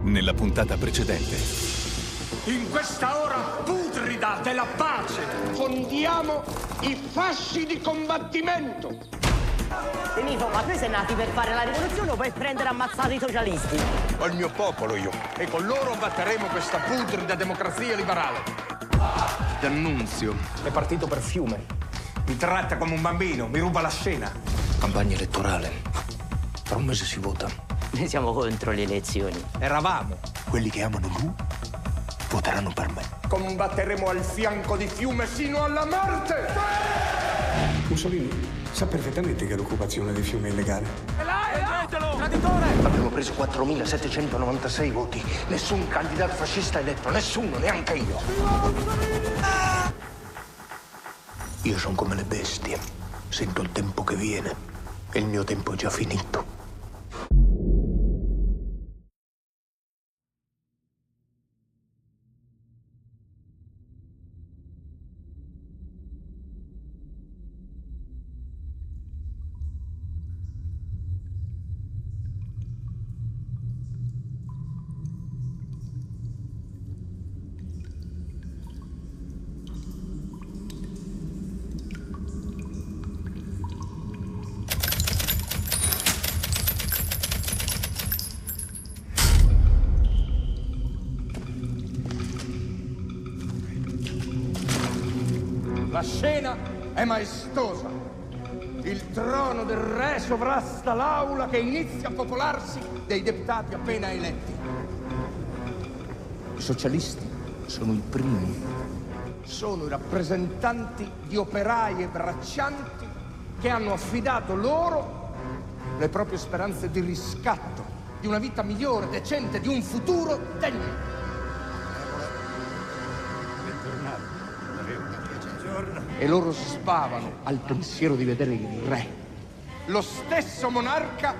Nella puntata precedente. In questa ora putrida della pace fondiamo i fasci di combattimento. Benito, ma tu sei nati per fare la rivoluzione o per prendere ammazzati i socialisti? Ho il mio popolo io, e con loro batteremo questa putrida democrazia liberale. D'Annunzio è partito per Fiume. Mi tratta come un bambino, mi ruba la scena. Campagna elettorale. Tra un mese si vota. Noi siamo contro le elezioni. Eravamo. Quelli che amano lui voteranno per me. Combatteremo al fianco di Fiume sino alla morte! Mussolini sa perfettamente che l'occupazione di Fiume è illegale. Traditore! Abbiamo preso 4.796 voti. Nessun candidato fascista eletto, nessuno, neanche io. Io sono come le bestie. Sento il tempo che viene e il mio tempo è già finito. La scena è maestosa. Il trono del re sovrasta l'aula che inizia a popolarsi dei deputati appena eletti. I socialisti sono i primi. Sono i rappresentanti di operai e braccianti che hanno affidato loro le proprie speranze di riscatto, di una vita migliore, decente, di un futuro degno. E loro spavano al pensiero di vedere il re. Lo stesso monarca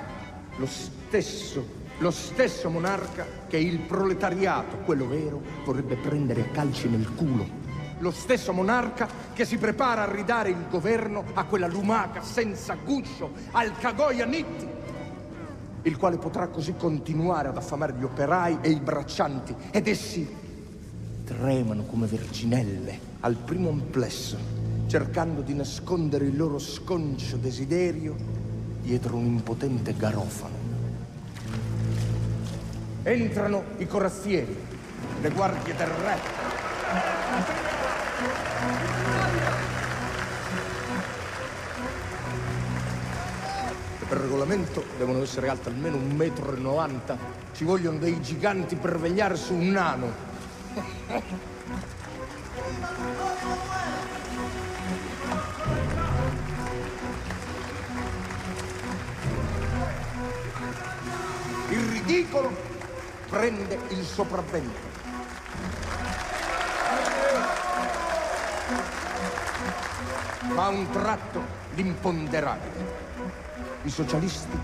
che il proletariato, quello vero, vorrebbe prendere a calci nel culo. Lo stesso monarca che si prepara a ridare il governo a quella lumaca senza guscio, al Cagoia Nitti, il quale potrà così continuare ad affamare gli operai e i braccianti, ed essi tremano come verginelle al primo amplesso, cercando di nascondere il loro sconcio desiderio dietro un impotente garofano. Entrano i corazzieri, le guardie del re. E per regolamento devono essere alte almeno 1,90 m. Ci vogliono dei giganti per vegliare su un nano. Il ridicolo prende il sopravvento. Ma a un tratto l'imponderabile. I socialisti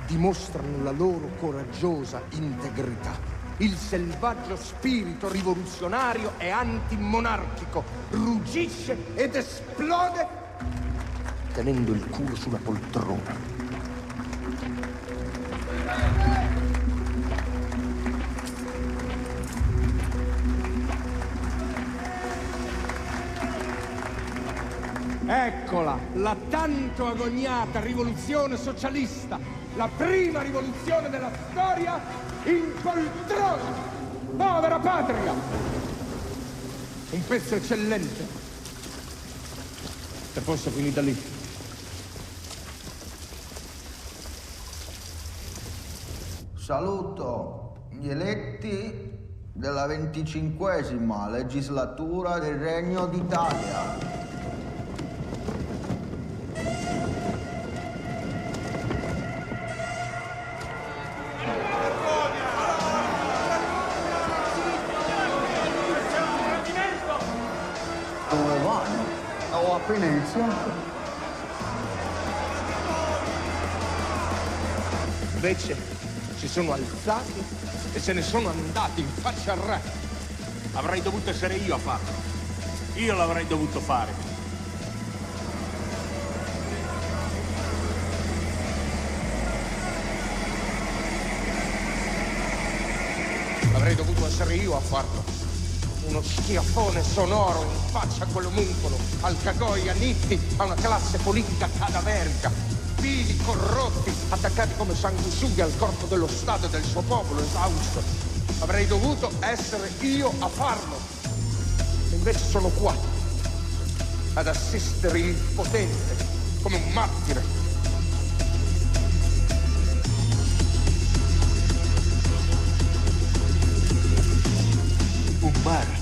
dimostrano la loro coraggiosa integrità. Il selvaggio spirito rivoluzionario e antimonarchico ruggisce ed esplode tenendo il culo sulla poltrona. Eccola, la tanto agognata rivoluzione socialista, la prima rivoluzione della storia in poltrona. Povera patria! Un pezzo eccellente. Se fosse finita lì. Saluto gli eletti della 25ª legislatura del Regno d'Italia. Dove vanno? Ho appena iniziato. Invece si sono alzati e se ne sono andati in faccia al re. Avrei dovuto essere io a farlo. Io l'avrei dovuto fare. Avrei dovuto essere io a farlo. Uno schiaffone sonoro in faccia a quell'omuncolo, al Cagoia Nitti, a una classe politica cadaverica. Vili, corrotti, attaccati come sanguisughe al corpo dello Stato e del suo popolo esausto. Avrei dovuto essere io a farlo. E invece sono qua, ad assistere impotente, come un martire. Un martire.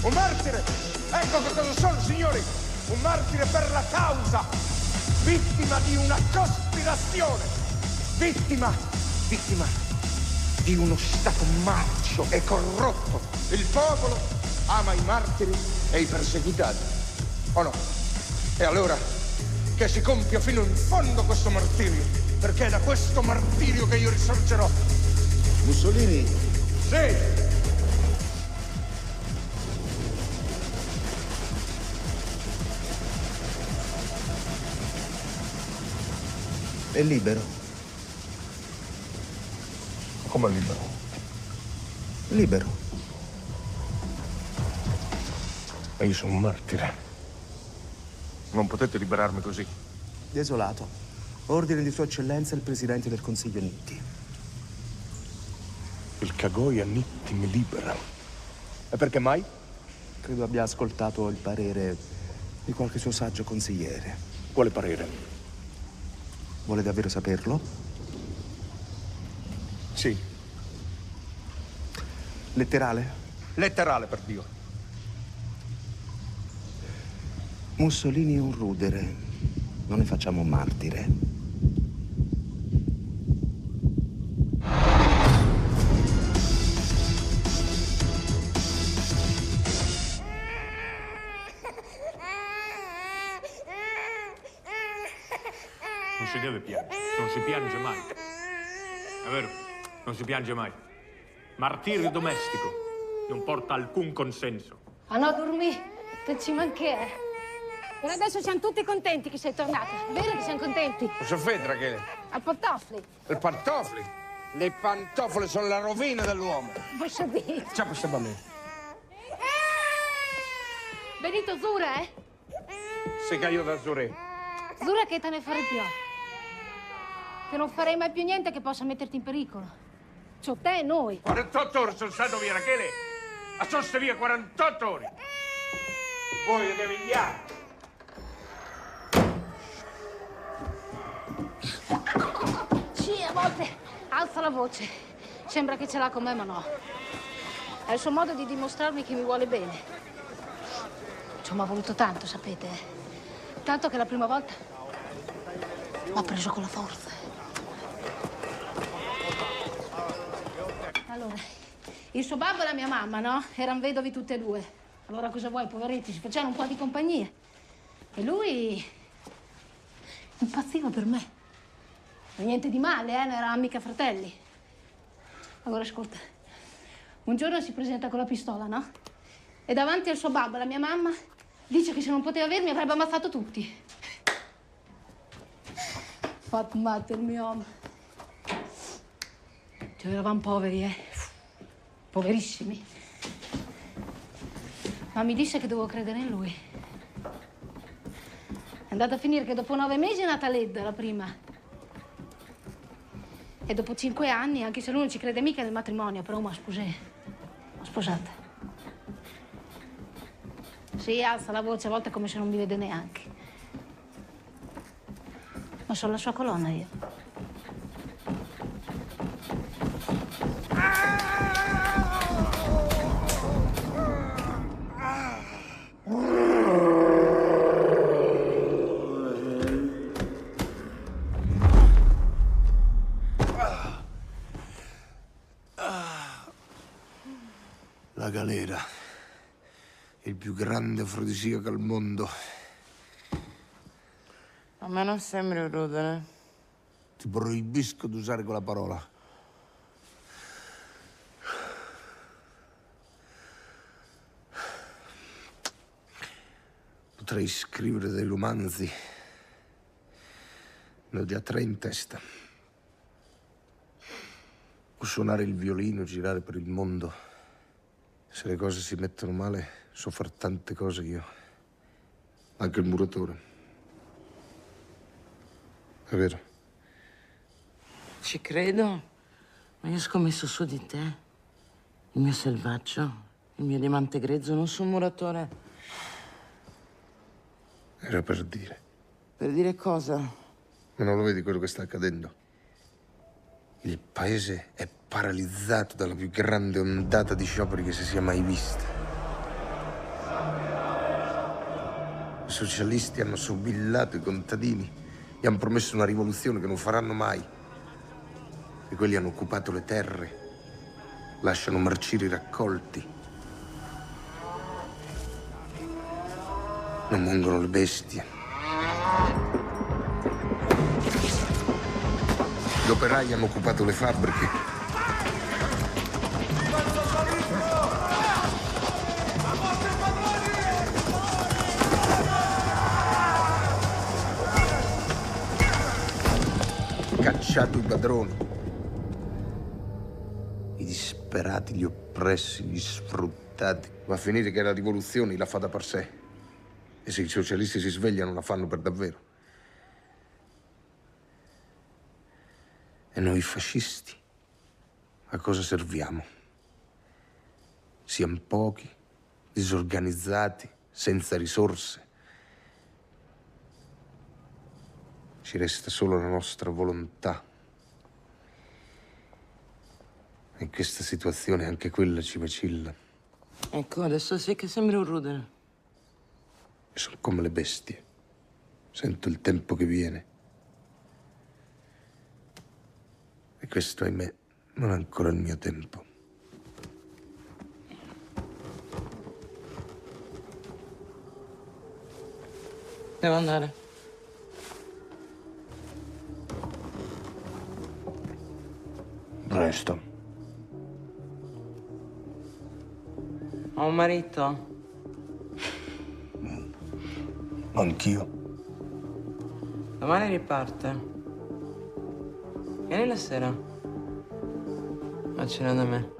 Un martire! Ecco che cosa sono, signori! Un martire per la causa! Vittima di una cospirazione! Vittima di uno Stato marcio e corrotto! Il popolo ama i martiri e i perseguitati. O no? E allora che si compia fino in fondo questo martirio, perché è da questo martirio che io risorgerò. Mussolini? Sì! È libero. Come libero? Libero. Ma io sono un martire. Non potete liberarmi così. Desolato. Ordine di Sua Eccellenza il Presidente del Consiglio Nitti. Il Cagoia Nitti mi libera. E perché mai? Credo abbia ascoltato il parere di qualche suo saggio consigliere. Quale parere? Vuole davvero saperlo? Sì. Letterale? Letterale, per Dio. Mussolini è un rudere. Non ne facciamo un martire. Non si deve piangere, non si piange mai. È vero, non si piange mai. Martirio domestico non porta alcun consenso. Ah no, dormì, che ci mancherà. Per adesso siamo tutti contenti che sei tornata. Vero che siamo contenti? Cosa fai, Rachele? A pantofli. Le pantofole? Le pantofole sono la rovina dell'uomo. Posso dire? Ciao, questa bambina. Benito Zura, eh? Si caiò da Zure. Zura che te ne farei più. Che non farei mai più niente che possa metterti in pericolo. C'ho te e noi. 48 ore sono stato via, Rachele. Ma sono stato via 48 ore. Voi devi inviare. Sì, a volte alza la voce. Sembra che ce l'ha con me, ma no. È il suo modo di dimostrarmi che mi vuole bene. Ci mi ha voluto tanto, sapete? Tanto che la prima volta m'ha preso con la forza. Allora, il suo babbo e la mia mamma, no? Erano vedovi tutte e due. Allora cosa vuoi, poveretti? Si facevano un po' di compagnia. E lui impazziva per me. Ma niente di male, non eravamo mica fratelli. Allora, ascolta. Un giorno si presenta con la pistola, no? E davanti al suo babbo e alla mia mamma dice che se non poteva avermi avrebbe ammazzato tutti. Fatto matto il mio uomo. Cioè, eravamo poveri, poverissimi. Ma mi disse che dovevo credere in lui. È andata a finire che dopo 9 mesi è nata Ledda, la prima. E dopo 5 anni, anche se lui non ci crede mica nel matrimonio, però mi ha sposata. Sì, alza la voce, a volte come se non mi vede neanche. Ma sono la sua colonna io. La galera, il più grande afrodisiaco al mondo. A me non sembri un rudere. Ti proibisco di usare quella parola. Potrei scrivere dei romanzi. Ne ho già 3 in testa. O suonare il violino, girare per il mondo. Se le cose si mettono male, so far tante cose io. Anche il muratore. È vero? Ci credo, ma io ho scommesso su di te. Il mio selvaggio, il mio diamante grezzo, non sono un muratore. Era per dire. Per dire cosa? Ma non lo vedi quello che sta accadendo? Il paese è paralizzato dalla più grande ondata di scioperi che si sia mai vista. I socialisti hanno sobillato i contadini e hanno promesso una rivoluzione che non faranno mai. E quelli hanno occupato le terre, lasciano marcire i raccolti. Non mungono le bestie. Gli operai hanno occupato le fabbriche. Cacciato i padroni. I disperati, gli oppressi, gli sfruttati. Va a finire che la rivoluzione la fa da per sé. E se i socialisti si svegliano, la fanno per davvero. E noi fascisti, a cosa serviamo? Siamo pochi, disorganizzati, senza risorse. Ci resta solo la nostra volontà. E in questa situazione anche quella ci vacilla. Ecco, adesso sì che sembri un rudere. Sono come le bestie. Sento il tempo che viene. E questo, ahimè, non è ancora il mio tempo. Devo andare. Presto. Ho un marito. Anch'io. Domani riparte. Vieni la sera. A cena da me.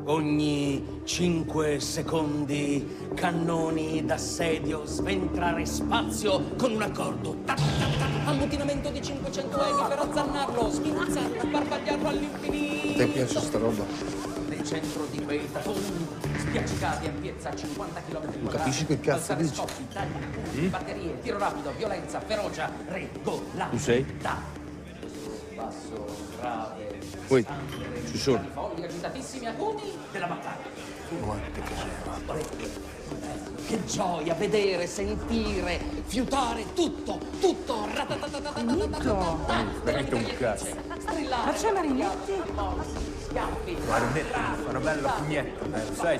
Ogni 5 secondi, cannoni d'assedio, sventrare spazio con un accordo. Tac, tac, tac, ammutinamento di 500 eni per azzannarlo, sminuzzarlo, sbarbagliarlo all'infinito. Ti piace sta roba? Nel centro di quei tafoni, spiaccicati a piazza 50 km. Non capisci che cazzo dici? Scoppi, tagli, appunti, batterie, tiro rapido, violenza, ferocia, regolarità. Tu sei? Basso, grave, Poi, ci sono. fogli agitatissimi acuti della battaglia. Che gioia vedere, sentire, fiutare tutto, tutto. Veramente un cazzo. Ma c'è Marinetti? Schiaffi, Marinetti, una bella pugnetta, lo sai?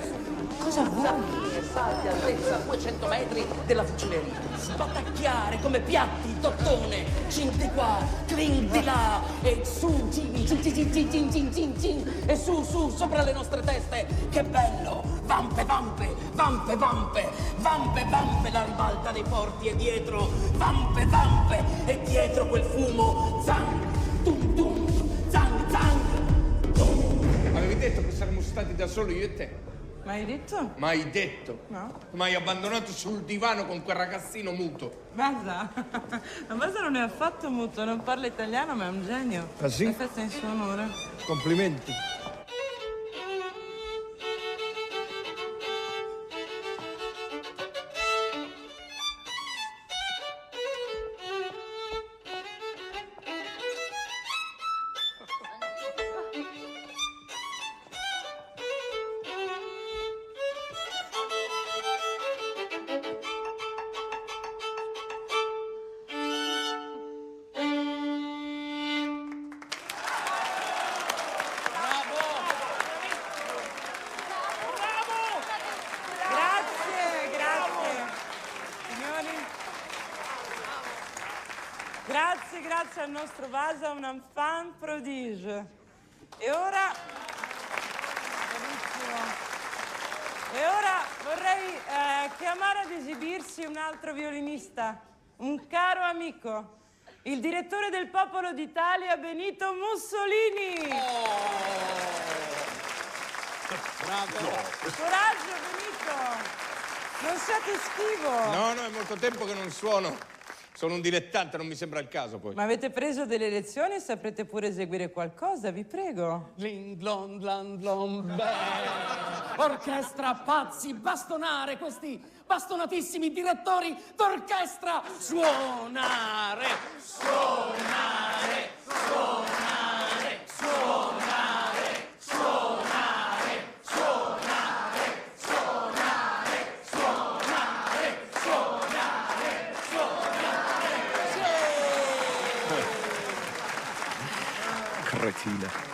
Cosa vuoi? salti altezza 200 metri della fucileria. Sbatacchiare come piatti, tottone, cinti qua, cling di là, e su, cin, cin, cin, cin, cin, cin, cin, cin, e su, sopra le nostre teste. Che bello! Vampe, vampe, vampe, vampe, vampe, vampe, la ribalta dei porti e dietro, vampe, vampe, e dietro quel fumo, zang, tum, tum, zang, zang, tum. Avevi detto che saremmo stati da soli io e te? Mai detto? Mai detto? No. Mi hai abbandonato sul divano con quel ragazzino muto. Basta. Ma basta non è affatto muto, non parla italiano, ma è un genio. Ah, sì? È festa in suo onore. Complimenti. Grazie al nostro Vasa, un enfant prodige. E ora... E ora vorrei chiamare ad esibirsi un altro violinista, un caro amico, il direttore del Popolo d'Italia, Benito Mussolini. Coraggio, Benito! Non siate schivo! No, è molto tempo che non suono. Sono un dilettante, non mi sembra il caso poi. Ma avete preso delle lezioni e saprete pure eseguire qualcosa, vi prego. Bling, blon, blon, blon, beh. Orchestra, pazzi, bastonare questi bastonatissimi direttori d'orchestra. Suonare, suonare, suonare, suonare, suonare, suonare, suonare, suonare, suonare, suonare. Cretina.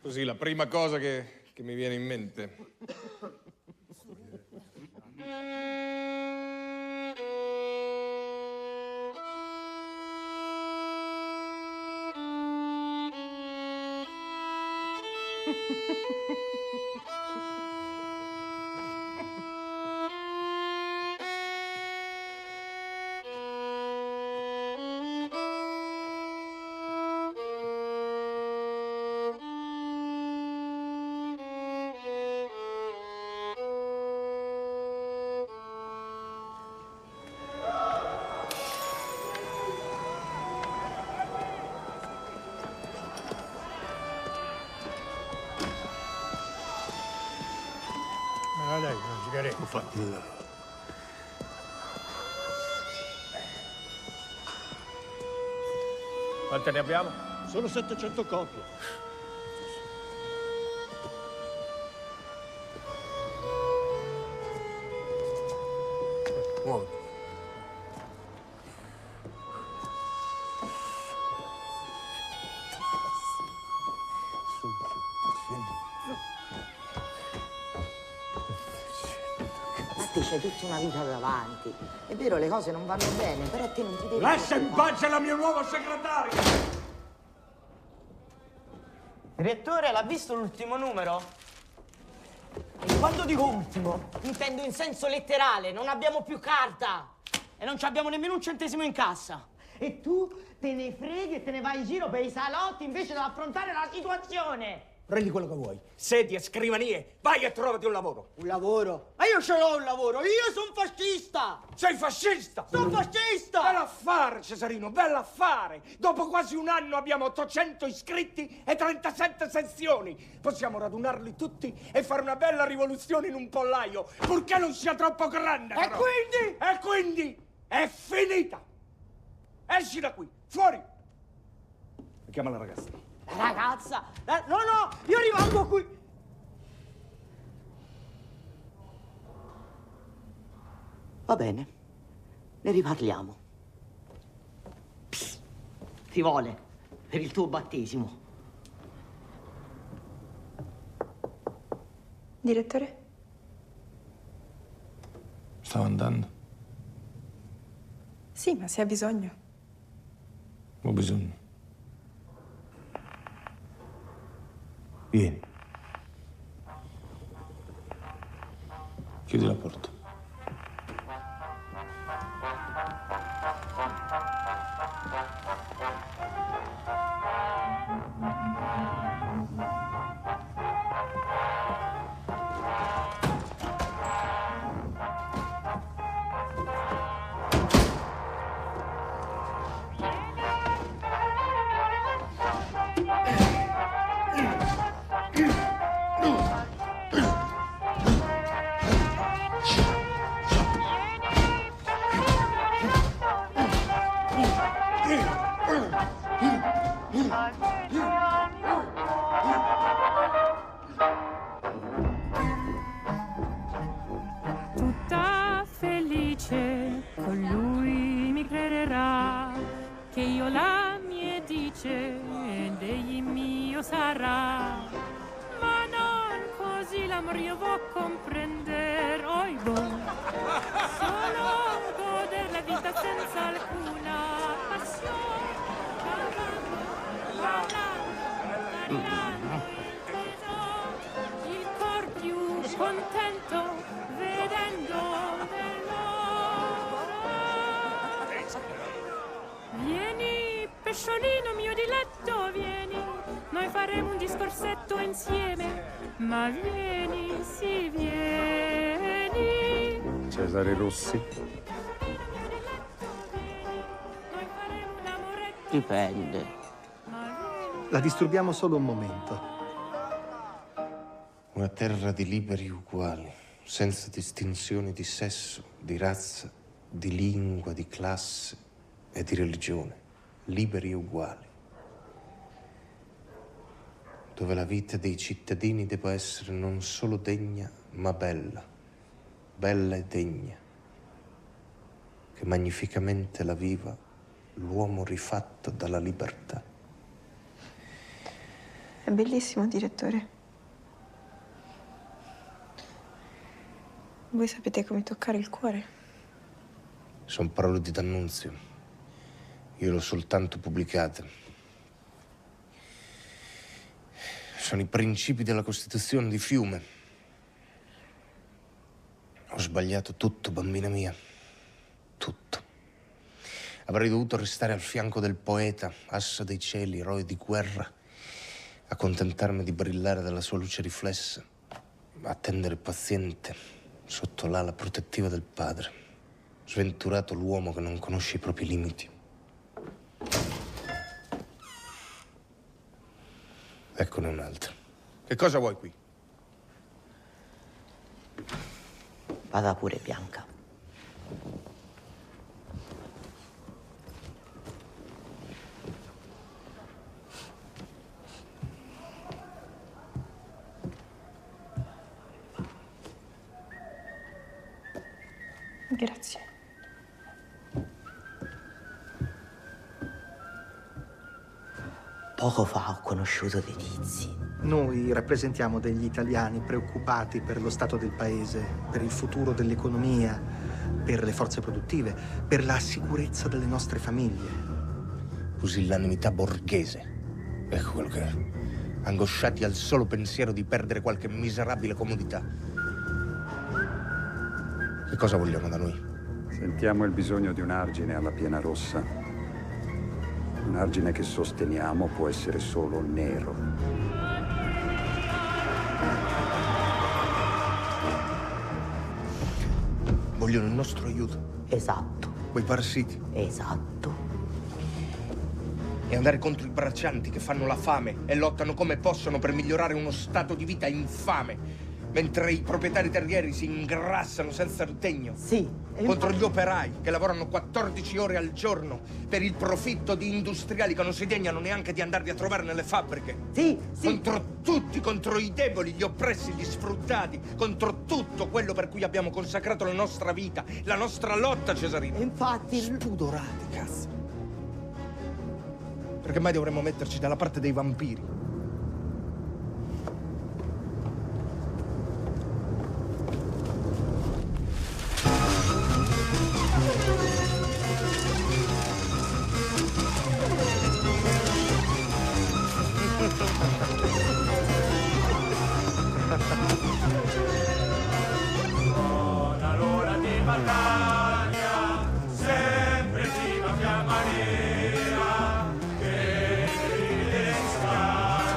Così, la prima cosa che mi viene in mente. Ma dai, una sigaretta. Fatti il lavoro. Quante ne abbiamo? Solo 700 copie. Muoviti. Te c'hai tutta una vita davanti. È vero, le cose non vanno bene, però te non ti devi... Lascia in pace la mia nuova segretaria! Direttore, l'ha visto l'ultimo numero? E quando dico ultimo, intendo in senso letterale. Non abbiamo più carta. E non ci abbiamo nemmeno un centesimo in cassa. E tu te ne freghi e te ne vai in giro per i salotti invece di affrontare la situazione. Prendi quello che vuoi. Sedie, scrivanie, vai e trovati un lavoro. Un lavoro? Ma io ce l'ho un lavoro, io sono fascista! Sei fascista! Sono fascista! Bell'affare, Cesarino, bell'affare! Dopo quasi un anno abbiamo 800 iscritti e 37 sezioni. Possiamo radunarli tutti e fare una bella rivoluzione in un pollaio, purché non sia troppo grande. E però. quindi? E quindi è finita! Esci da qui, fuori! Chiama la ragazza. Ragazza! No, io rimango qui! Va bene, ne riparliamo. Psst, ti vuole per il tuo battesimo. Direttore? Stavo andando. Sì, ma se ha bisogno. Ho bisogno. Vieni. Chiudi la porta. Tutta felice con lui mi crederà che io la mia dice ed egli mio sarà, ma non così l'amor io vuoi comprendere, oi bon, solo goder la vita senza alcuna passione, parlando, inteso, il cor più contento vedendo Mosciolino mio diletto, vieni, noi faremo un discorsetto insieme, ma vieni, sì, vieni. Cesare Rossi? Dipende. La disturbiamo solo un momento. Una terra di liberi uguali, senza distinzioni di sesso, di razza, di lingua, di classe e di religione. Liberi e uguali. Dove la vita dei cittadini debba essere non solo degna, ma bella. Bella e degna. Che magnificamente la viva l'uomo rifatto dalla libertà. È bellissimo, direttore. Voi sapete come toccare il cuore. Sono parole di D'Annunzio. Io l'ho soltanto pubblicate. Sono i principi della Costituzione di Fiume. Ho sbagliato tutto, bambina mia. Tutto. Avrei dovuto restare al fianco del poeta, assa dei cieli, eroe di guerra, accontentarmi di brillare dalla sua luce riflessa, attendere paziente sotto l'ala protettiva del padre. Sventurato l'uomo che non conosce i propri limiti. Eccone un'altra. Che cosa vuoi qui? Vada pure, Bianca. Grazie. Poco fa ho conosciuto dei tizi. Noi rappresentiamo degli italiani preoccupati per lo stato del paese, per il futuro dell'economia, per le forze produttive, per la sicurezza delle nostre famiglie. Pusillanimità borghese. Ecco quello che è. Angosciati al solo pensiero di perdere qualche miserabile comodità. Che cosa vogliono da noi? Sentiamo il bisogno di un argine alla piena rossa. Un argine che sosteniamo può essere solo nero. Vogliono il nostro aiuto. Esatto. Quei parassiti. Esatto. E andare contro i braccianti che fanno la fame e lottano come possono per migliorare uno stato di vita infame. Mentre i proprietari terrieri si ingrassano senza ritegno. Sì. Contro gli operai che lavorano 14 ore al giorno per il profitto di industriali che non si degnano neanche di andarli a trovare nelle fabbriche. Sì. Contro tutti, contro i deboli, gli oppressi, gli sfruttati, contro tutto quello per cui abbiamo consacrato la nostra vita, la nostra lotta, Cesarino. Infatti. Spudorati, cazzo. Perché mai dovremmo metterci dalla parte dei vampiri? Buona l'ora di battaglia, sempre viva Fiamma Nera, che nelle strade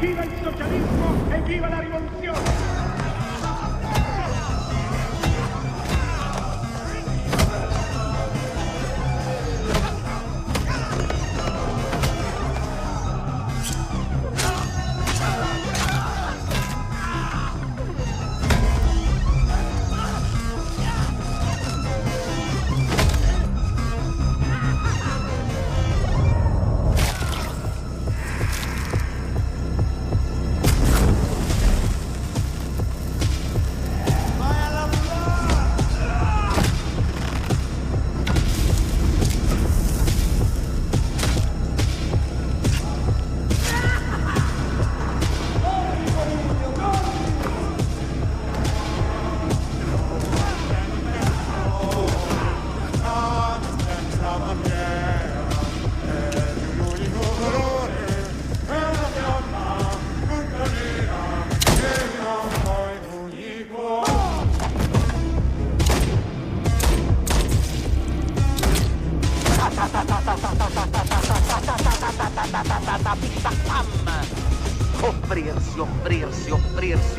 Viva il socialismo e viva la rivoluzione!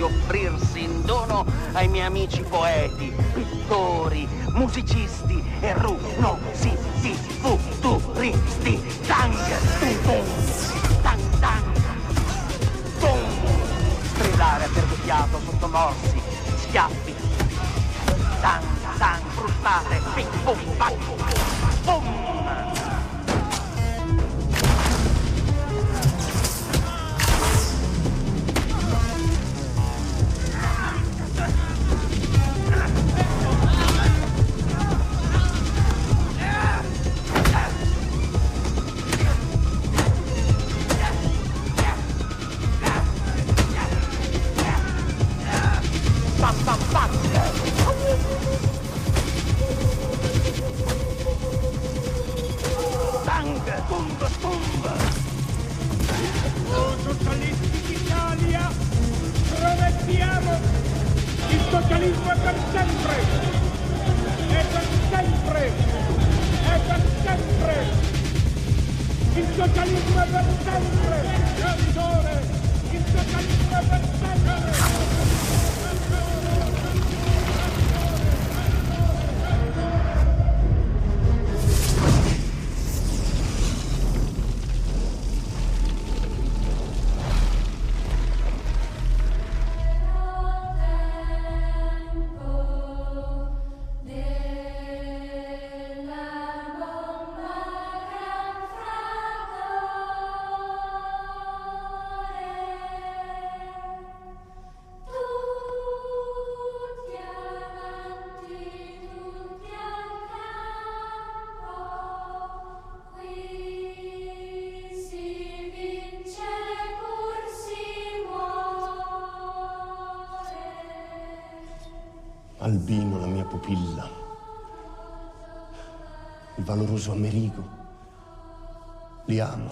Offrirsi in dono ai miei amici poeti, pittori, musicisti e futuristi. Tang, tang, tang, boom, stridare a percucchiato sotto morsi, schiaffi, tang, tang, frustate, ping, boom, bang, boom. Oh, socialisti d'Italia, promettiamo il socialismo è per sempre! È per sempre! È per sempre! Il socialismo è per sempre! Il socialismo è per sempre! Albino, la mia pupilla, il valoroso Amerigo. Li amo,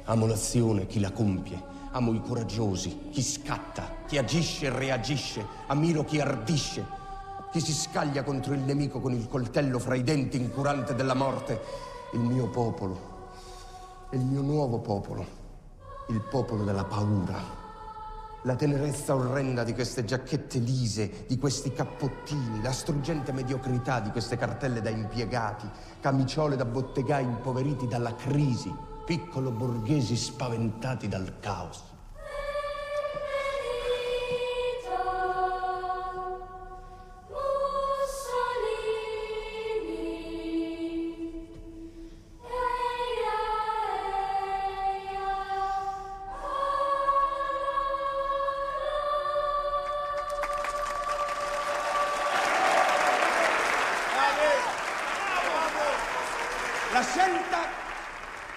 amo l'azione, chi la compie, amo i coraggiosi, chi scatta, chi agisce e reagisce, ammiro chi ardisce, chi si scaglia contro il nemico con il coltello fra i denti incurante della morte. Il mio popolo, il mio nuovo popolo, il popolo della paura. La tenerezza orrenda di queste giacchette lise, di questi cappottini, la struggente mediocrità di queste cartelle da impiegati, camiciole da bottegai impoveriti dalla crisi, piccolo borghesi spaventati dal caos.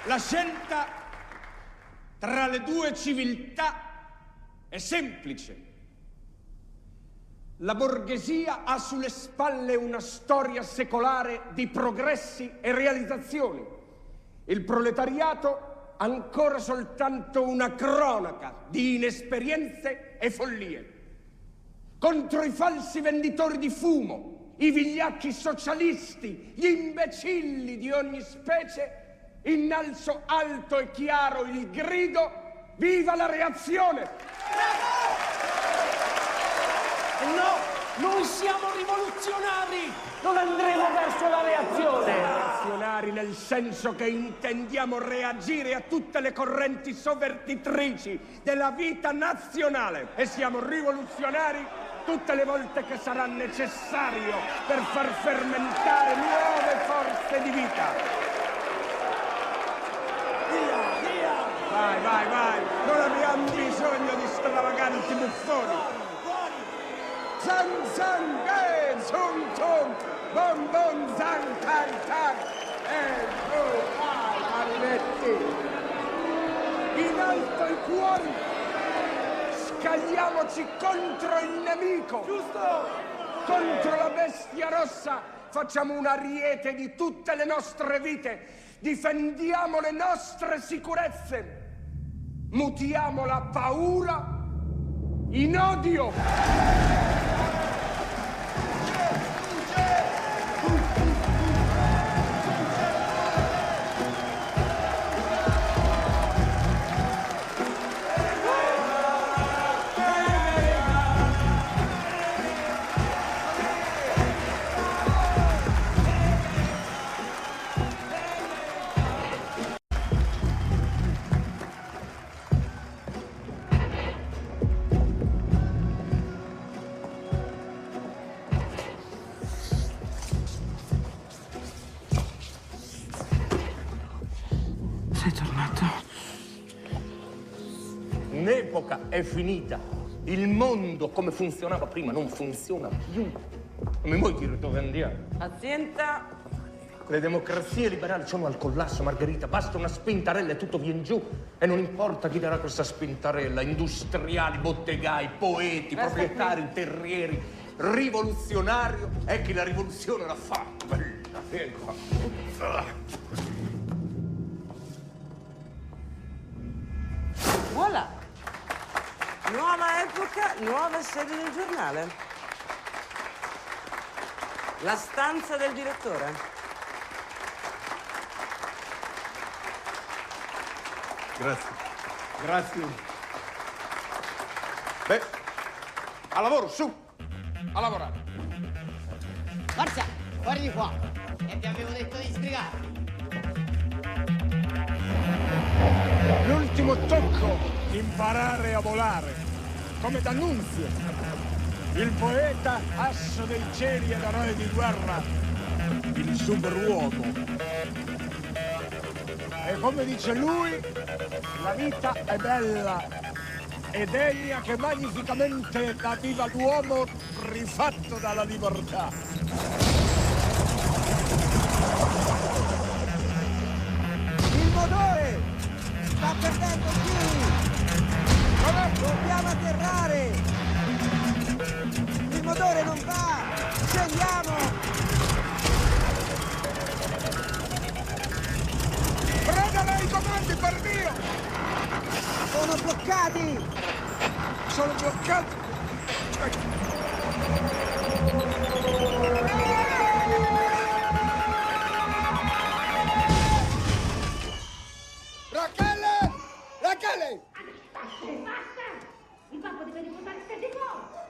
La scelta tra le due civiltà è semplice. La borghesia ha sulle spalle una storia secolare di progressi e realizzazioni. Il proletariato ancora soltanto una cronaca di inesperienze e follie. Contro i falsi venditori di fumo, i vigliacchi socialisti, gli imbecilli di ogni specie, innalzo alto e chiaro il grido Viva la reazione! No, noi siamo rivoluzionari! Non andremo verso la reazione! Reazionari nel senso che intendiamo reagire a tutte le correnti sovvertitrici della vita nazionale e siamo rivoluzionari tutte le volte che sarà necessario per far fermentare nuove forze di vita. Vai, vai, vai! Non abbiamo bisogno di stravaganti buffoni! Zan zan, zung zung, bon bon zan tan tan! Vai, marinetti! In alto i cuori! Scagliamoci contro il nemico! Giusto! Contro la bestia rossa! Facciamo un ariete di tutte le nostre vite! Difendiamo le nostre sicurezze! Mutiamo la paura in odio! Sei tornato? Un'epoca è finita. Il mondo come funzionava prima non funziona più. Mi vuoi dire dove andiamo? Pazienza. Le democrazie liberali sono al collasso, Margherita. Basta una spintarella e tutto viene giù. E non importa chi darà questa spintarella. Industriali, bottegai, poeti, proprietari, terrieri. Rivoluzionario è chi la rivoluzione la fa. Bella, vieni qua. Voilà! Nuova epoca, nuova sede del giornale. La stanza del direttore. Grazie. Grazie. Beh, a lavoro, su! A lavorare. Marzia, guardi qua. E ti avevo detto di sbrigarti. L'ultimo tocco, imparare a volare, come D'Annunzio, il poeta asso dei cieli ed eroe di guerra, il superuomo. E come dice lui, la vita è bella e degna che magnificamente la viva l'uomo rifatto dalla libertà. Il motore! Sta perdendo giri! Dobbiamo atterrare! Il motore non va! Scendiamo! Prendere i comandi per Dio! Sono bloccati! Sono bloccati! Rachele! Rachele! Il papà deve riportarsi di nuovo.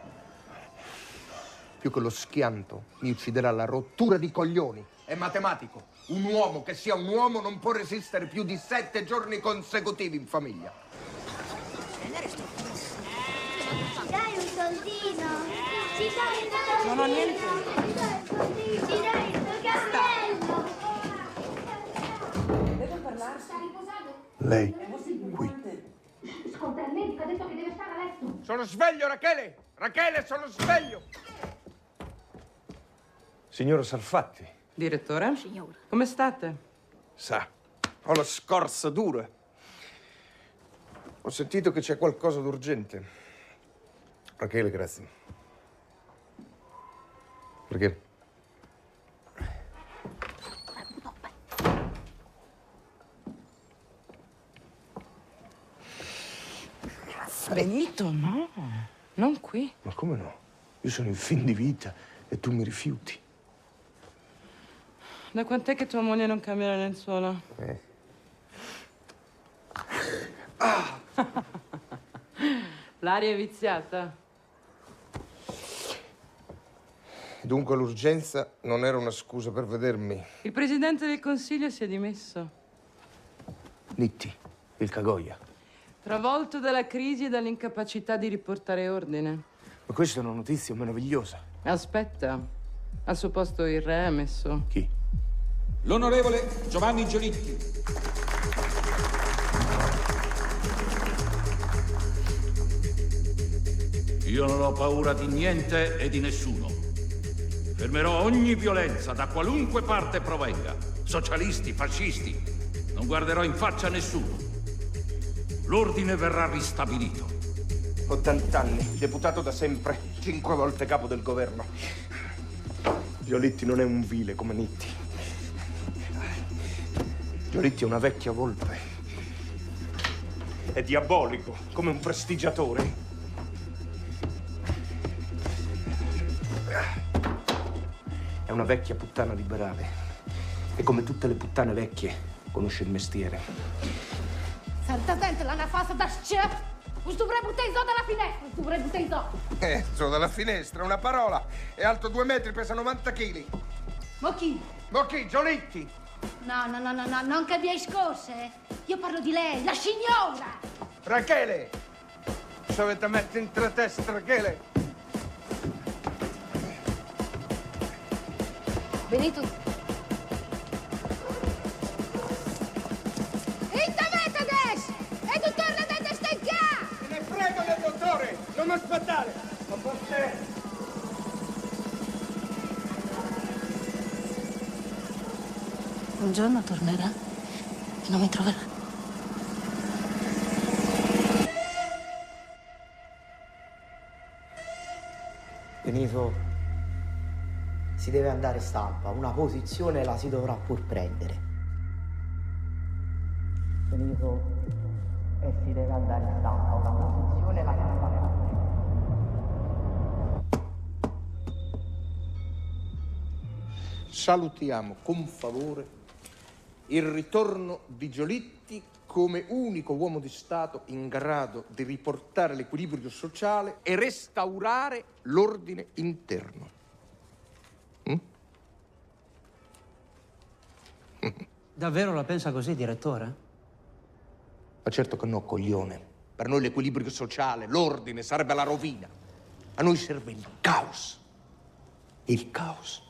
Più che lo schianto, mi ucciderà la rottura di coglioni. È matematico. Un uomo che sia un uomo non può resistere più di 7 giorni consecutivi in famiglia. Ci dai un soldino? Ci dai un soldino? Non ho niente. Ci dai un soldino? Ci dai il tuo cappello? Devo parlare? Sta riposando? Lei, qui. Ascolta, il medico ha detto che deve stare a letto. Sono sveglio, Rachele! Rachele, sono sveglio! Signora Sarfatti. Direttore? Signora. Come state? Sa, ho la scorza dura. Ho sentito che c'è qualcosa d'urgente. Rachele, grazie. Perché? Benito, no. Non qui. Ma come no? Io sono in fin di vita e tu mi rifiuti. Da quant'è che tua moglie non cambia la lenzuola? Ah! L'aria è viziata. Dunque l'urgenza non era una scusa per vedermi. Il Presidente del Consiglio si è dimesso. Nitti, il Cagoia. Travolto dalla crisi e dall'incapacità di riportare ordine. Ma questa è una notizia meravigliosa. Aspetta, al suo posto il re ha messo... Chi? L'onorevole Giovanni Giolitti. Io non ho paura di niente e di nessuno. Fermerò ogni violenza da qualunque parte provenga. Socialisti, fascisti. Non guarderò in faccia a nessuno. L'ordine verrà ristabilito. 80 anni, deputato da sempre, 5 volte capo del governo. Giolitti non è un vile come Nitti. Giolitti è una vecchia volpe. È diabolico, come un prestigiatore. È una vecchia puttana liberale. E come tutte le puttane vecchie, conosce il mestiere. State attenti, la nafasa da scep! Non dovrei buttare in dalla finestra! Non dovrei buttare in zona! Sono dalla finestra, una parola. È alto 2 metri, pesa 90 kg. Ma chi? Ma chi? Giolitti? No, non capisci cose. Io parlo di lei, la signora! Rachele! Ci avete messo in 3 teste, Rachele? Benito. E dovete adesso? E tu torna da te stai qua! Me ne frego del dottore! Non mi aspettare! Ma forse... Un giorno tornerà e non mi troverà. Benito, si deve andare in stampa. Una posizione la si dovrà pur prendere. Benito, si deve andare in stampa. Una posizione la si dovrà prendere. Salutiamo con favore il ritorno di Giolitti come unico uomo di Stato in grado di riportare l'equilibrio sociale e restaurare l'ordine interno. Davvero la pensa così, direttore? Ma certo che no, coglione. Per noi l'equilibrio sociale, l'ordine sarebbe la rovina. A noi serve il caos. Il caos,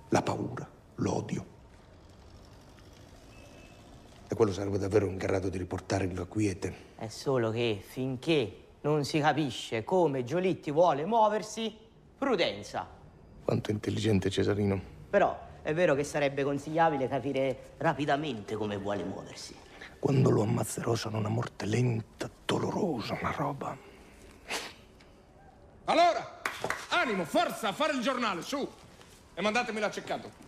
la paura, l'odio. E quello sarebbe davvero in grado di riportare la quiete. È solo che finché non si capisce come Giolitti vuole muoversi, prudenza. Quanto intelligente Cesarino. Però è vero che sarebbe consigliabile capire rapidamente come vuole muoversi. Quando lo ammazzerò sarà una morte lenta, dolorosa, una roba. Allora, animo, forza, a fare il giornale, su! E mandatemi l'acceccato.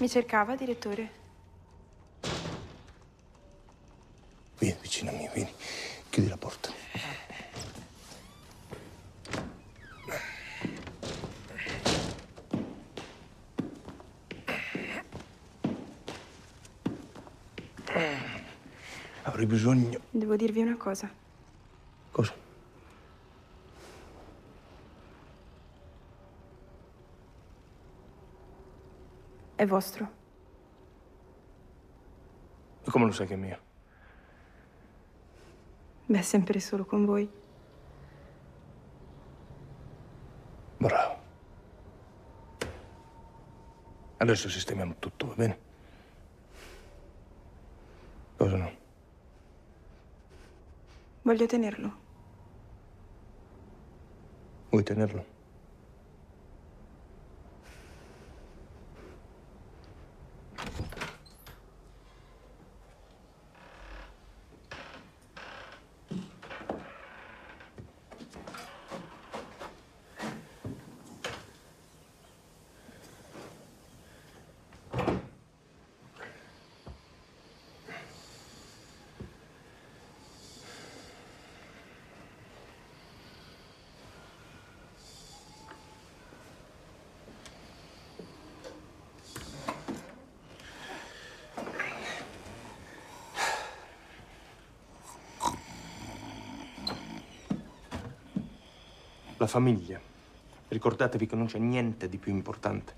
Mi cercava, direttore? Vieni, vicino a me, vieni. Chiudi la porta. Avrei bisogno... Devo dirvi una cosa. Cosa? È vostro. E come lo sai che è mio? Beh, sempre solo con voi. Bravo. Adesso sistemiamo tutto, va bene? Cosa no? Voglio tenerlo. Vuoi tenerlo? La famiglia. Ricordatevi che non c'è niente di più importante.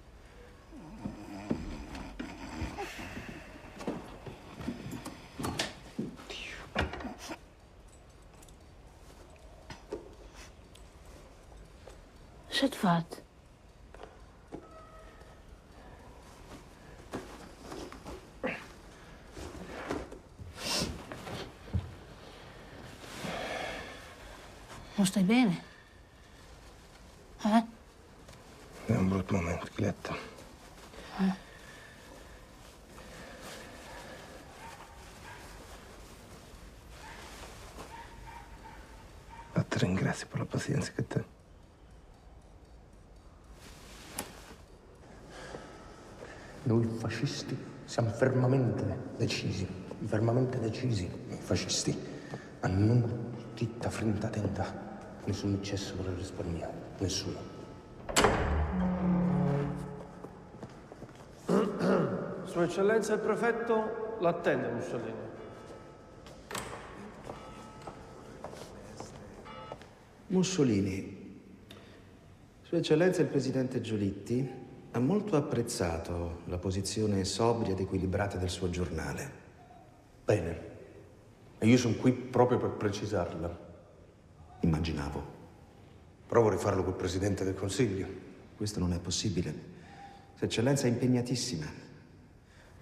Wat wat? Non stai bene? È un brutto momento, Chiletta. Ti ringrazio per la pazienza che te. Noi fascisti siamo fermamente decisi, noi fascisti, a non titta frinta tenta, nessun eccesso per risparmiare, nessuno. Sua Eccellenza il prefetto l'attende, Mussolini. Mussolini, Sua Eccellenza il Presidente Giolitti ha molto apprezzato la posizione sobria ed equilibrata del suo giornale. Bene. E io sono qui proprio per precisarla. Immaginavo. Provo a rifarlo col Presidente del Consiglio. Questo non è possibile. Sua Eccellenza è impegnatissima.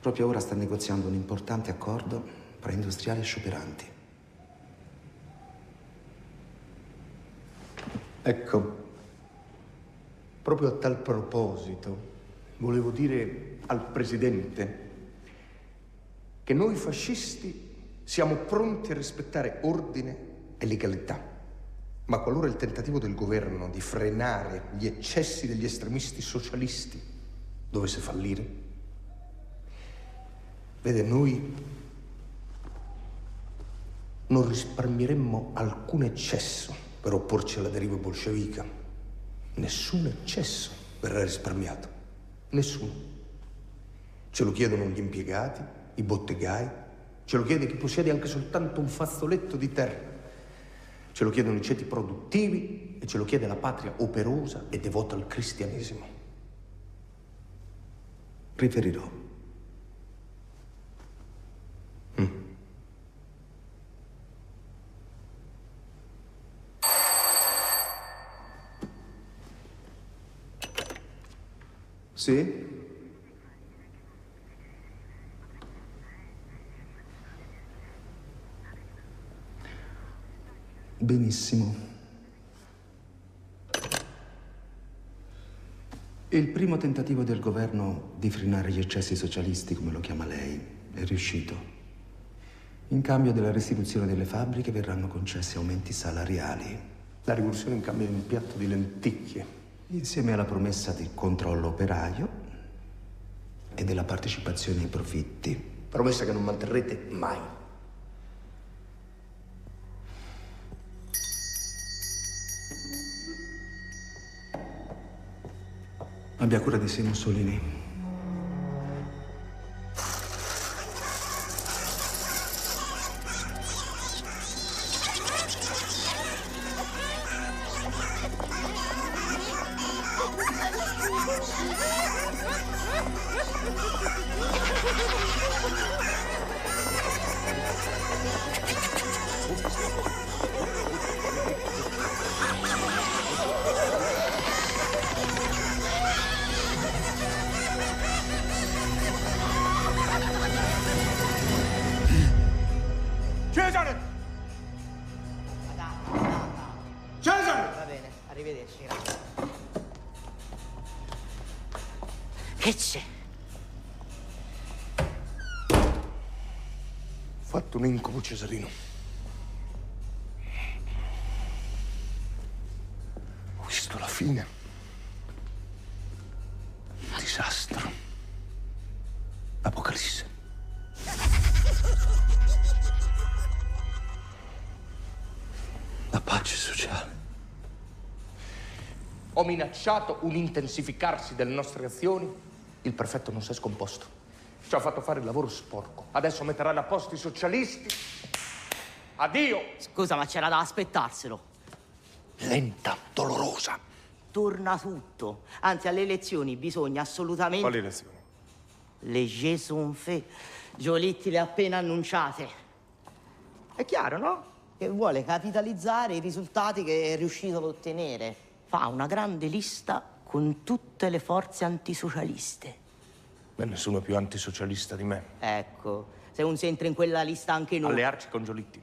Proprio ora sta negoziando un importante accordo tra industriali e scioperanti. Ecco, proprio a tal proposito, volevo dire al Presidente che noi fascisti siamo pronti a rispettare ordine e legalità. Ma qualora il tentativo del governo di frenare gli eccessi degli estremisti socialisti dovesse fallire, vede, noi non risparmieremmo alcun eccesso per opporci alla deriva bolscevica. Nessun eccesso verrà risparmiato. Nessuno. Ce lo chiedono gli impiegati, i bottegai, ce lo chiede chi possiede anche soltanto un fazzoletto di terra. Ce lo chiedono i ceti produttivi e ce lo chiede la patria operosa e devota al cristianesimo. Riferirò. Sì? Benissimo. Il primo tentativo del governo di frenare gli eccessi socialisti, come lo chiama lei, è riuscito. In cambio della restituzione delle fabbriche verranno concessi aumenti salariali. La rivoluzione in cambio di un piatto di lenticchie. Insieme alla promessa di controllo operaio e della partecipazione ai profitti. Promessa che non manterrete mai. Abbia cura di sé, Mussolini. Cesare! Cesare! Va bene, arrivederci, grazie. Che c'è? Ho fatto un incubo, Cesarino. Ho visto la fine. Un disastro. L'Apocalisse. La pace sociale. Ho minacciato un intensificarsi delle nostre azioni. Il prefetto non si è scomposto. Ci ha fatto fare il lavoro sporco. Adesso metteranno a posto i socialisti. Addio! Scusa, ma c'era da aspettarselo. lenta, dolorosa. Torna tutto. Anzi, alle elezioni bisogna assolutamente... Quali elezioni? Le jeux sont faits. Giolitti le ha appena annunciate. È chiaro, no? Che vuole capitalizzare i risultati che è riuscito ad ottenere. Fa una grande lista con tutte le forze antisocialiste. Beh, nessuno è più antisocialista di me. Ecco, se non si entra in quella lista anche noi... Allearci con Giolitti.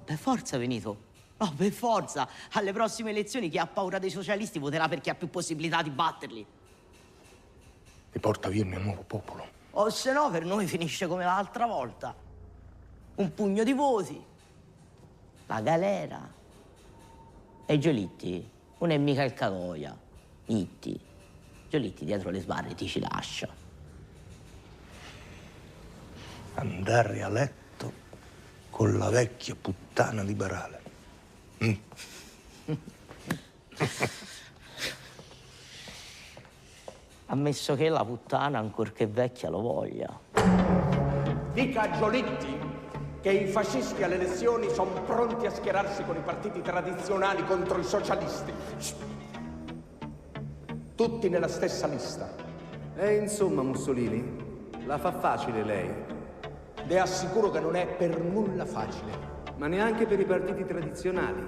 Per forza, Benito. No, per forza. Alle prossime elezioni chi ha paura dei socialisti voterà per chi ha più possibilità di batterli. E porta via il mio nuovo popolo. O se no, per noi finisce come l'altra volta. Un pugno di voti. La galera. E Giolitti non è mica il Cavoia. Nitti. Giolitti dietro le sbarre ti ci lascia. Andare a letto con la vecchia puttana liberale. Ammesso che la puttana, ancorché vecchia, lo voglia. Dica a Giolitti che i fascisti alle elezioni sono pronti a schierarsi con i partiti tradizionali contro i socialisti. Tutti nella stessa lista. E insomma, Mussolini, la fa facile lei. Le assicuro che non è per nulla facile. Ma neanche per i partiti tradizionali.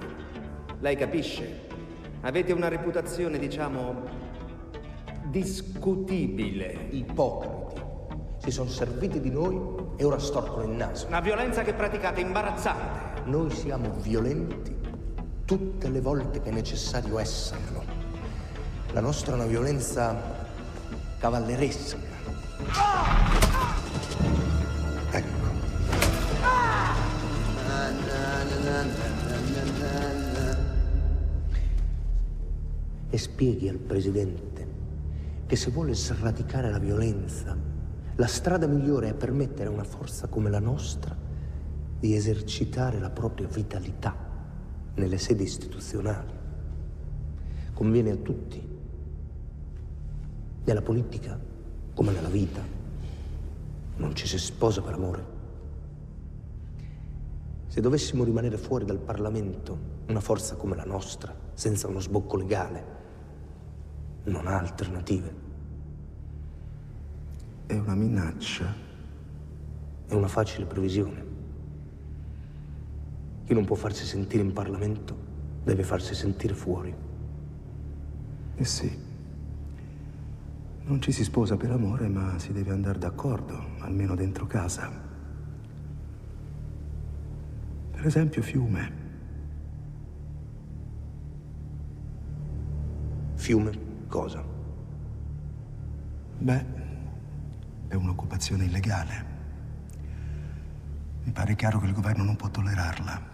Lei capisce? Avete una reputazione, diciamo, discutibile. Ipocriti. Si sono serviti di noi e ora storcono il naso. Una violenza che praticate imbarazzante. Noi siamo violenti tutte le volte che è necessario esserlo. La nostra è una violenza cavalleresca. Ecco. E spieghi al Presidente che se vuole sradicare la violenza, la strada migliore è permettere a una forza come la nostra di esercitare la propria vitalità nelle sedi istituzionali. Conviene a tutti, nella politica come nella vita. Non ci si sposa per amore. Se dovessimo rimanere fuori dal Parlamento, una forza come la nostra, senza uno sbocco legale, non ha alternative. È una minaccia. È una facile previsione. Chi non può farsi sentire in Parlamento deve farsi sentire fuori. Eh sì. Non ci si sposa per amore, ma si deve andare d'accordo, almeno dentro casa. Per esempio, Fiume. Fiume cosa? Beh, è un'occupazione illegale. Mi pare chiaro che il governo non può tollerarla.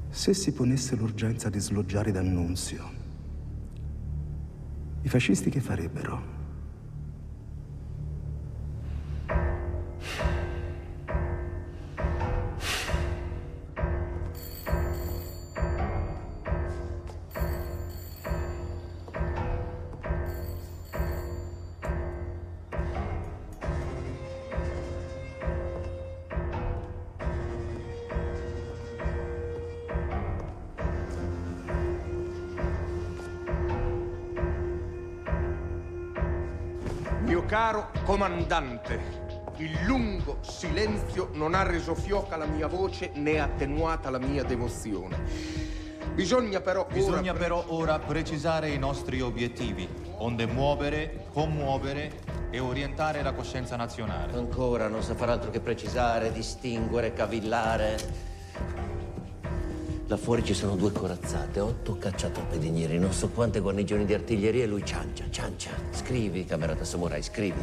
Se si ponesse l'urgenza di sloggiare D'Annunzio, i fascisti che farebbero? Mio caro comandante, il lungo silenzio non ha reso fioca la mia voce né attenuata la mia devozione. Bisogna però ora precisare i nostri obiettivi, onde muovere, commuovere e orientare la coscienza nazionale. Ancora non sa far altro che precisare, distinguere, cavillare. Là fuori ci sono 2 corazzate, 8 cacciatopedinieri, non so quante guarnigioni di artiglieria e lui ciancia. Scrivi, camerata samurai, scrivi.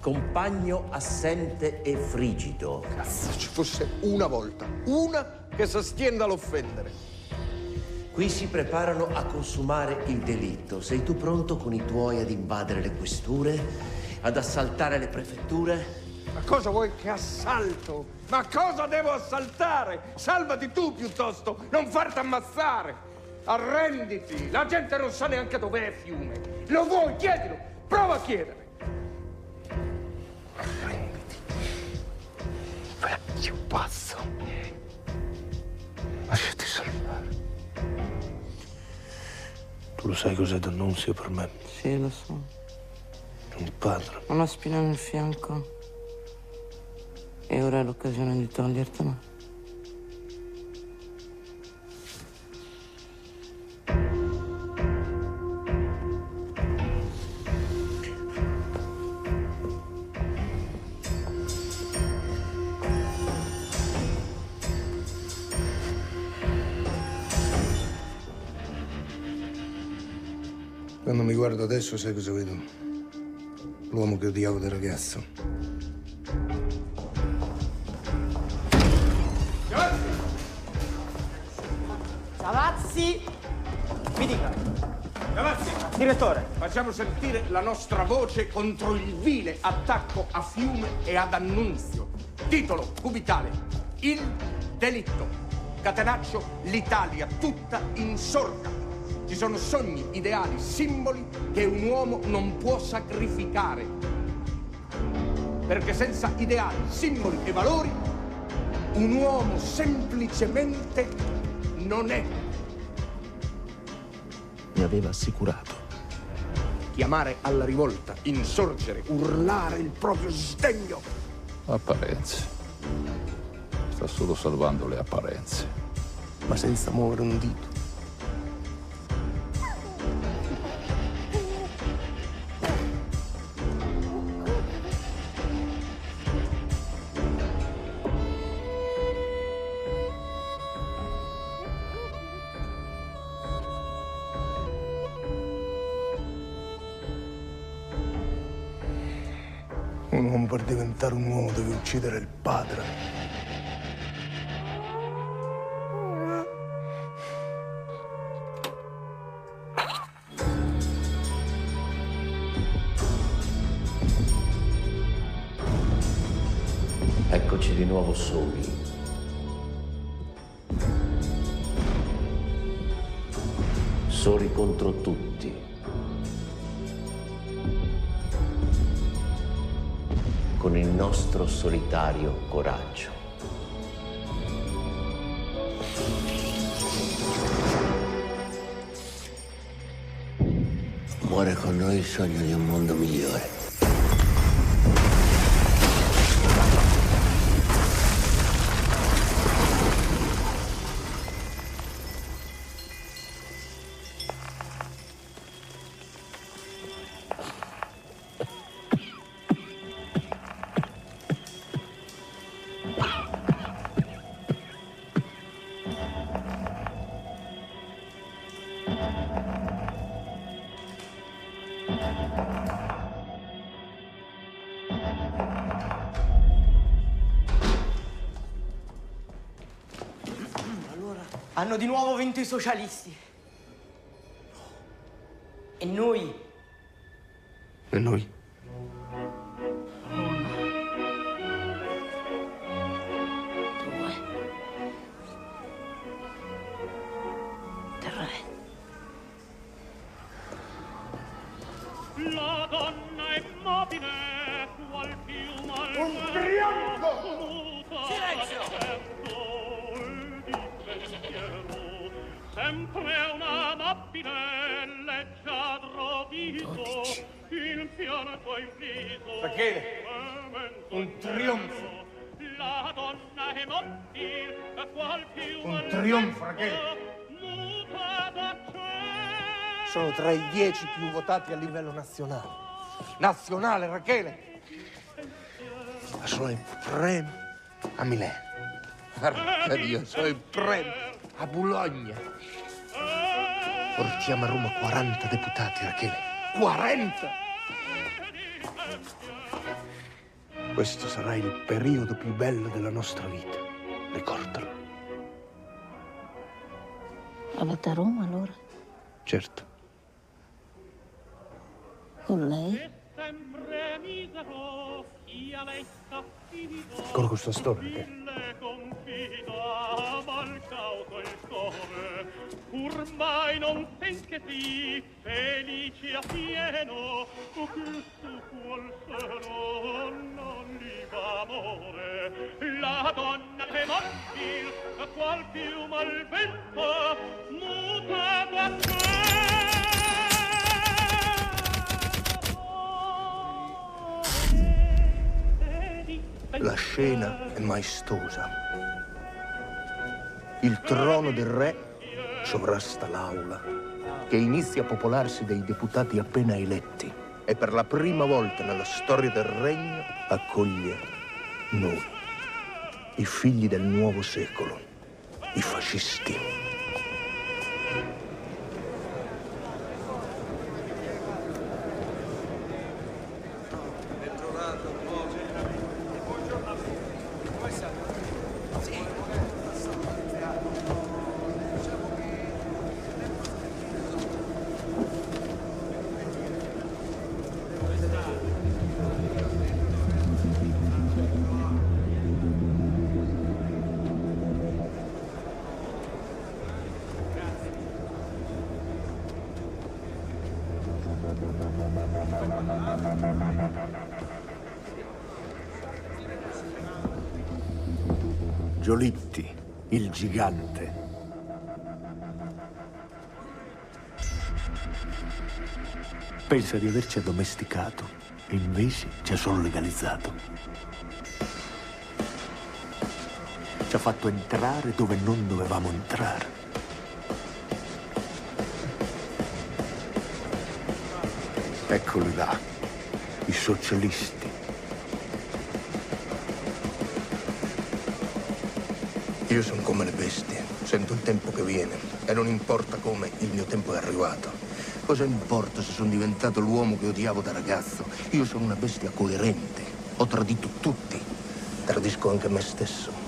Compagno assente e frigido. Cazzo, ci fosse una volta, una che si astiene dall'offendere. Qui si preparano a consumare il delitto. Sei tu pronto con i tuoi ad invadere le questure, ad assaltare le prefetture? Ma cosa vuoi che assalto? Ma cosa devo assaltare? Salvati tu piuttosto, non farti ammazzare. Arrenditi, la gente non sa neanche dov'è Fiume. Lo vuoi? Chiedilo, prova a chiedere. Arrenditi, vecchio pazzo. Lasciati salvare. Tu lo sai cos'è D'Annunzio per me? Sì, lo so. Un padre. Una spina nel fianco. E ora è l'occasione di togliertela. Quando mi guardo adesso, sai cosa vedo? L'uomo che odiavo da ragazzo. Cavazzi! Mi dica. Cavazzi! Direttore. Facciamo sentire la nostra voce contro il vile attacco a Fiume e ad Annunzio. Titolo cubitale: Il delitto. Catenaccio, l'Italia tutta insorga. Ci sono sogni, ideali, simboli che un uomo non può sacrificare. Perché senza ideali, simboli e valori, un uomo semplicemente non è. Mi aveva assicurato. Chiamare alla rivolta, insorgere, urlare il proprio sdegno. Apparenze. Sta solo salvando le apparenze. Ma senza muovere un dito. Un uomo per diventare un uomo deve uccidere il padre. Eccoci di nuovo soli. Soli contro tutti. Con il nostro solitario coraggio. Muore con noi il sogno di un mondo migliore. Hanno di nuovo vinto i socialisti. E noi? E noi? La donna immobile, qual più mal un trionfo! Silenzio! Sempre un amabile leggiadro viso, il pianto in viso. Perché? Un trionfo! La donna è mobile, qual più un trionfo, Rachele! Sono tra i 10 più votati a livello nazionale. Nazionale, Rachele! Ma sono il premio a Milano. Porca Dio, sono il premio a Bologna. Portiamo a Roma 40 deputati, Rachele. 40! Questo sarà il periodo più bello della nostra vita. Ricordalo. Avete a Roma allora? Certo. Con lei? Con questa storia. ormai non sen che ti felice a pieno, o che su qual seno non li va amore. La donna che morti, qual piuma al vento, muta da La scena è maestosa. Il trono del re sovrasta l'aula, che inizia a popolarsi dei deputati appena eletti e per la prima volta nella storia del regno accoglie noi, i figli del nuovo secolo, i fascisti. Giolitti, il gigante. Pensa di averci addomesticato e invece ci ha solo legalizzato. Ci ha fatto entrare dove non dovevamo entrare. Eccoli là, i socialisti. Io sono come le bestie, sento il tempo che viene e non importa come, il mio tempo è arrivato. Cosa importa se sono diventato l'uomo che odiavo da ragazzo? Io sono una bestia coerente, ho tradito tutti, tradisco anche me stesso.